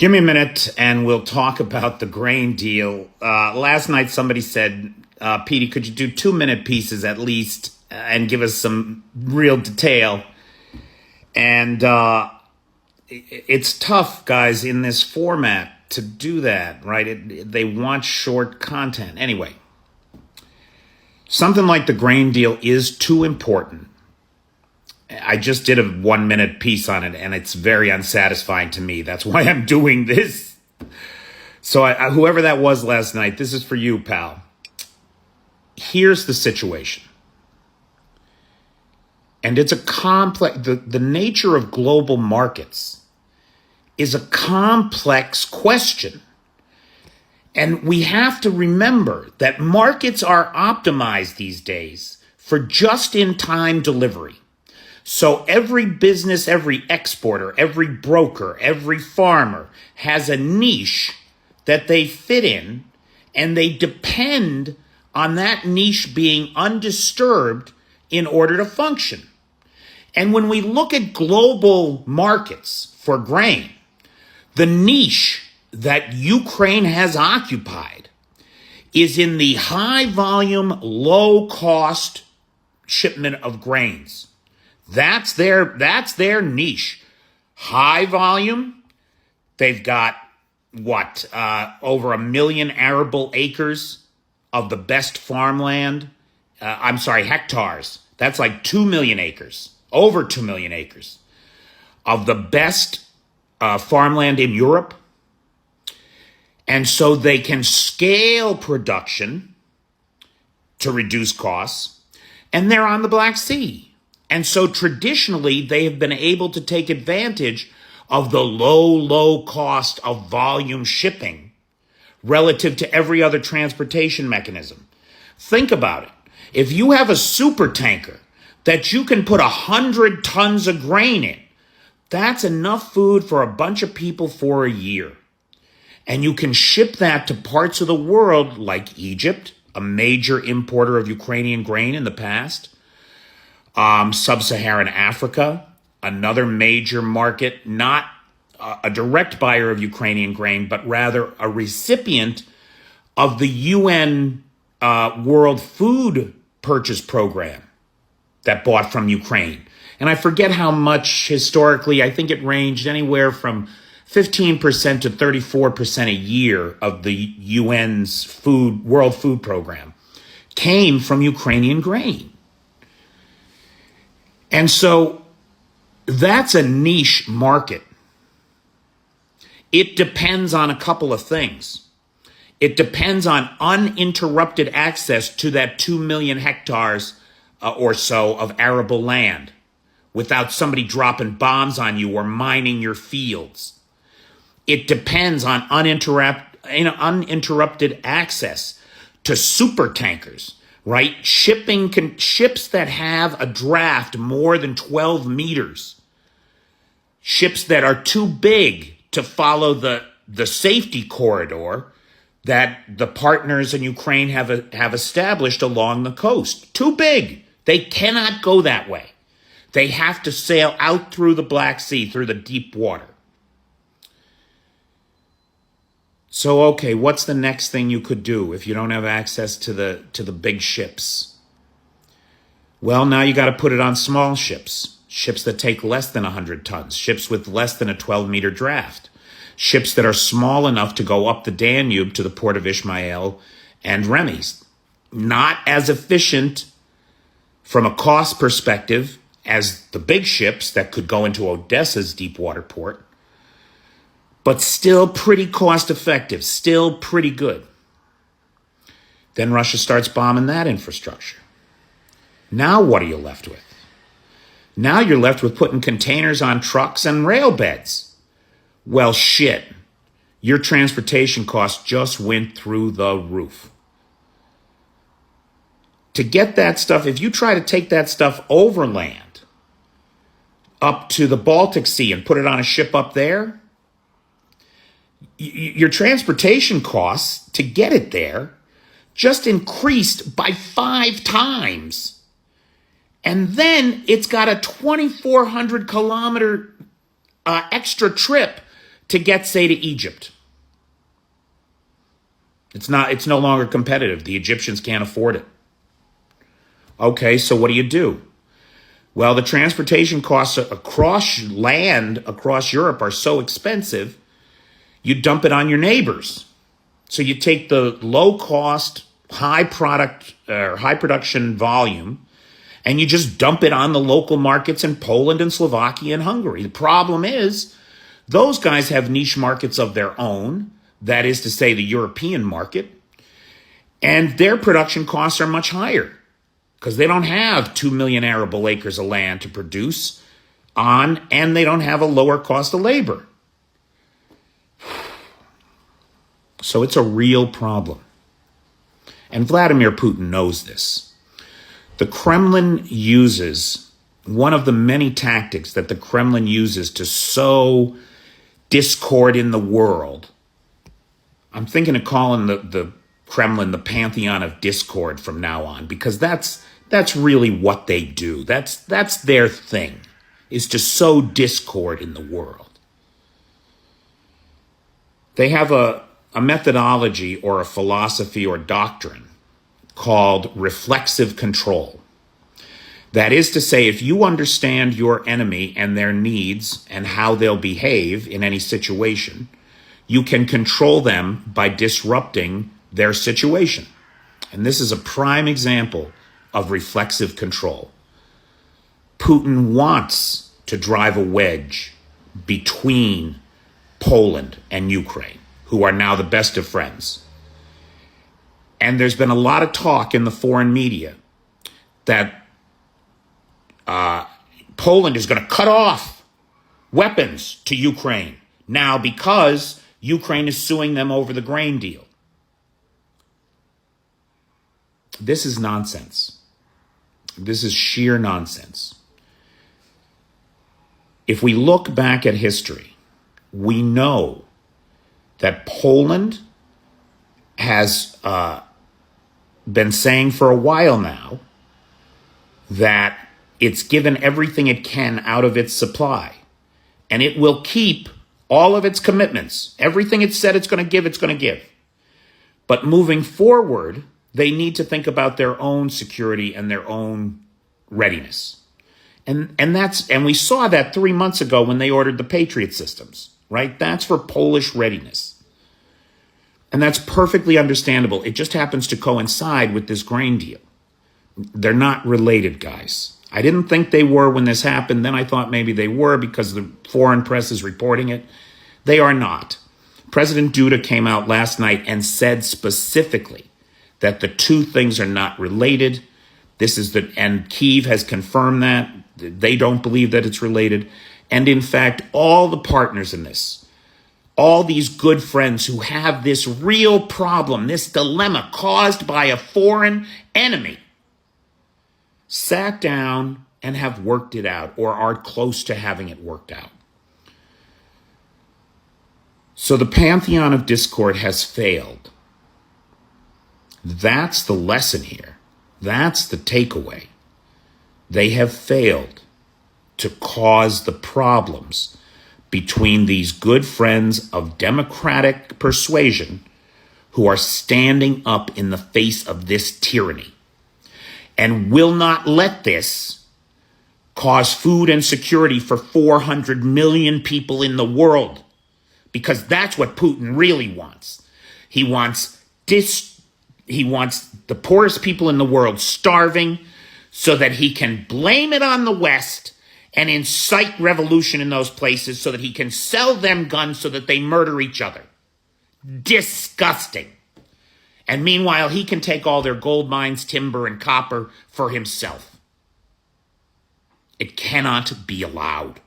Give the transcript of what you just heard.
Give me a minute and we'll talk about the grain deal. Last night somebody said, Petey, could you do 2-minute pieces at least and give us some real detail? And it's tough, guys, in this format to do that, right? They want short content. Anyway, something like the grain deal is too important. I just did a 1-minute piece on it, and it's very unsatisfying to me. That's why I'm doing this. So whoever that was last night, this is for you, pal. Here's the situation. And it's a complex, the nature of global markets is a complex question. And we have to remember that markets are optimized these days for just-in-time delivery. So every business, every exporter, every broker, every farmer has a niche that they fit in, and they depend on that niche being undisturbed in order to function. And when we look at global markets for grain, the niche that Ukraine has occupied is in the high volume, low cost shipment of grains. That's their niche. High volume. They've got over 1 million arable acres of the best farmland. Hectares. That's like 2 million acres, over 2 million acres of the best farmland in Europe. And so they can scale production to reduce costs, and they're on the Black Sea. And so traditionally, they have been able to take advantage of the low cost of volume shipping relative to every other transportation mechanism. Think about it. If you have a super tanker that you can put 100 tons of grain in, that's enough food for a bunch of people for a year. And you can ship that to parts of the world like Egypt, a major importer of Ukrainian grain in the past, Sub-Saharan Africa, another major market, not a direct buyer of Ukrainian grain, but rather a recipient of the UN World Food Purchase Program that bought from Ukraine. And I forget how much historically. I think it ranged anywhere from 15% to 34% a year of the UN's World Food Program came from Ukrainian grain. And so that's a niche market. It depends on a couple of things. It depends on uninterrupted access to that 2 million hectares or so of arable land without somebody dropping bombs on you or mining your fields. It depends on uninterrupted access to super tankers. Right? Ships that have a draft more than 12 meters. Ships that are too big to follow the safety corridor that the partners in Ukraine have established along the coast. Too big. They cannot go that way. They have to sail out through the Black Sea, through the deep water. So, okay, what's the next thing you could do if you don't have access to the big ships? Well, now you got to put it on small ships, ships that take less than 100 tons, ships with less than a 12-meter draft, ships that are small enough to go up the Danube to the port of Ismail and Remis. Not as efficient from a cost perspective as the big ships that could go into Odessa's deep water port, but still pretty cost effective, still pretty good. Then Russia starts bombing that infrastructure. Now what are you left with? Now you're left with putting containers on trucks and rail beds. Well, shit. Your transportation costs just went through the roof. To get that stuff, if you try to take that stuff overland up to the Baltic Sea and put it on a ship up there, your transportation costs to get it there just increased by 5 times. And then it's got a 2,400 kilometer extra trip to get, say, to Egypt. It's no longer competitive. The Egyptians can't afford it. Okay, so what do? Well, the transportation costs across Europe are so expensive, you dump it on your neighbors. So you take the low cost, high production volume, and you just dump it on the local markets in Poland and Slovakia and Hungary. The problem is those guys have niche markets of their own, that is to say the European market, and their production costs are much higher because they don't have 2 million arable acres of land to produce on, and they don't have a lower cost of labor. So it's a real problem. And Vladimir Putin knows this. The Kremlin uses, one of the many tactics that the Kremlin uses to sow discord in the world. I'm thinking of calling the Kremlin the pantheon of discord from now on, because that's really what they do. That's their thing, is to sow discord in the world. They have a methodology or a philosophy or doctrine called reflexive control. That is to say, if you understand your enemy and their needs and how they'll behave in any situation, you can control them by disrupting their situation. And this is a prime example of reflexive control. Putin wants to drive a wedge between Poland and Ukraine, who are now the best of friends. And there's been a lot of talk in the foreign media that Poland is going to cut off weapons to Ukraine now because Ukraine is suing them over the grain deal. This is nonsense. This is sheer nonsense. If we look back at history, we know that Poland has been saying for a while now that it's given everything it can out of its supply, and it will keep all of its commitments. Everything it said it's going to give, it's going to give. But moving forward, they need to think about their own security and their own readiness. And we saw that 3 months ago when they ordered the Patriot systems, right? That's for Polish readiness. And that's perfectly understandable. It just happens to coincide with this grain deal. They're not related, guys. I didn't think they were when this happened. Then I thought maybe they were because the foreign press is reporting it. They are not. President Duda came out last night and said specifically that the two things are not related. And Kyiv has confirmed that. They don't believe that it's related. And in fact, all the partners in this, all these good friends who have this real problem, this dilemma caused by a foreign enemy, sat down and have worked it out, or are close to having it worked out. So the pantheon of discord has failed. That's the lesson here. That's the takeaway. They have failed to cause the problems between these good friends of democratic persuasion who are standing up in the face of this tyranny and will not let this cause food insecurity for 400 million people in the world, because that's what Putin really wants. He wants the poorest people in the world starving so that he can blame it on the West and incite revolution in those places so that he can sell them guns so that they murder each other. Disgusting. And meanwhile, he can take all their gold mines, timber, and copper for himself. It cannot be allowed.